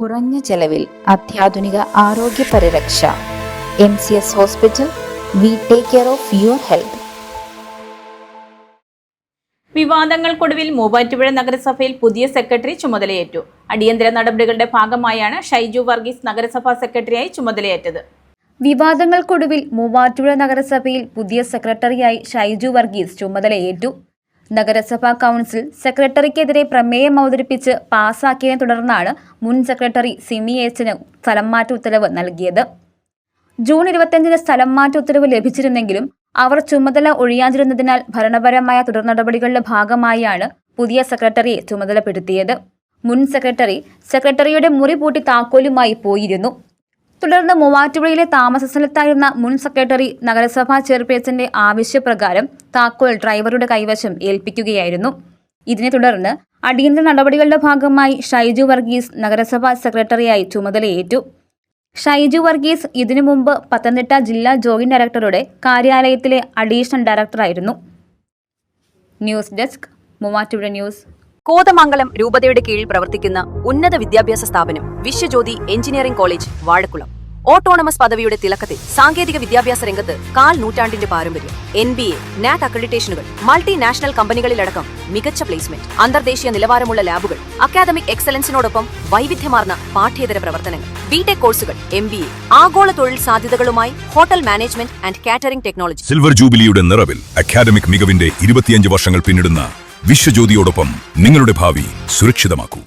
കുറഞ്ഞ ചെലവിൽ അത്യാധുനിക ആരോഗ്യ പരിരക്ഷ. MCS hospital. We take care of your health. വിവാദങ്ങൾക്കൊടുവിൽ മൂവാറ്റുപുഴ നഗരസഭയിൽ പുതിയ സെക്രട്ടറി ചുമതലയേറ്റു. അടിയന്തര നടപടികളുടെ ഭാഗമായാണ് ഷൈജു വർഗീസ് നഗരസഭാ സെക്രട്ടറിയായി ചുമതലയേറ്റത്. വിവാദങ്ങൾക്കൊടുവിൽ മൂവാറ്റുപുഴ നഗരസഭയിൽ പുതിയ സെക്രട്ടറിയായി ഷൈജു വർഗീസ് ചുമതലയേറ്റു. നഗരസഭാ കൗൺസിൽ സെക്രട്ടറിക്കെതിരെ പ്രമേയം അവതരിപ്പിച്ച് പാസാക്കിയതിനെ തുടർന്നാണ് മുൻ സെക്രട്ടറി സിമി എച്ചിന് സ്ഥലം മാറ്റ ഉത്തരവ് നൽകിയത്. ജൂൺ 25-ന് സ്ഥലം മാറ്റ ഉത്തരവ് ലഭിച്ചിരുന്നെങ്കിലും അവർ ചുമതല ഒഴിയാതിരുന്നതിനാൽ ഭരണപരമായ തുടർ നടപടികളുടെ ഭാഗമായാണ് പുതിയ സെക്രട്ടറിയെ ചുമതലപ്പെടുത്തിയത്. മുൻ സെക്രട്ടറിയുടെ മുറി പൂട്ടി താക്കോലുമായി പോയിരുന്നു. തുടർന്ന് മൂവാറ്റുപുഴയിലെ താമസ സ്ഥലത്തായിരുന്ന മുൻ സെക്രട്ടറി നഗരസഭാ ചെയർപേഴ്സന്റെ ആവശ്യപ്രകാരം താക്കോൽ ഡ്രൈവറുടെ കൈവശം ഏൽപ്പിക്കുകയായിരുന്നു. ഇതിനെ തുടർന്ന് അടിയന്തര നടപടികളുടെ ഭാഗമായി ഷൈജു വർഗീസ് നഗരസഭാ സെക്രട്ടറിയായി ചുമതലയേറ്റു. ഷൈജു വർഗീസ് ഇതിനു മുമ്പ് പത്തനംതിട്ട ജില്ലാ ജോയിന്റ് ഡയറക്ടറുടെ കാര്യാലയത്തിലെ അഡീഷണൽ ഡയറക്ടറായിരുന്നു. News desk, Muvattupuzha news. Kothamangalam രൂപതയുടെ കീഴിൽ പ്രവർത്തിക്കുന്ന ഉന്നത വിദ്യാഭ്യാസ സ്ഥാപനം Viswajyothi engineering college Vazhakulam. Autonomous പദവിയുടെ തിളക്കത്തിൽ സാങ്കേതിക വിദ്യാഭ്യാസ രംഗത്ത് 1/4 നൂറ്റാണ്ടിന്റെ പാരമ്പര്യം. NBA, NAT അക്രഡിറ്റേഷനുകൾ, മൾട്ടിനാഷണൽ കമ്പനികളിലടക്കം മികച്ച പ്ലേസ്മെന്റ്, അന്തർദേശീയ നിലവാരമുള്ള ലാബുകൾ, അക്കാദമിക് എക്സലൻസിനോടൊപ്പം വൈവിധ്യമാർന്ന പാഠ്യേതര പ്രവർത്തനങ്ങൾ, BTech കോഴ്സുകൾ, MBA, ആഗോള തൊഴിൽ സാധ്യതകളുമായി hotel management and catering technology. Silver ജൂബിലിയുടെ നിറവിൽ അക്കാദമിക് മികവിന്റെ 25 വർഷങ്ങൾ പിന്നിടുന്ന വിശ്വജ്യോതിയോടൊപ്പം നിങ്ങളുടെ ഭാവി സുരക്ഷിതമാക്കൂ.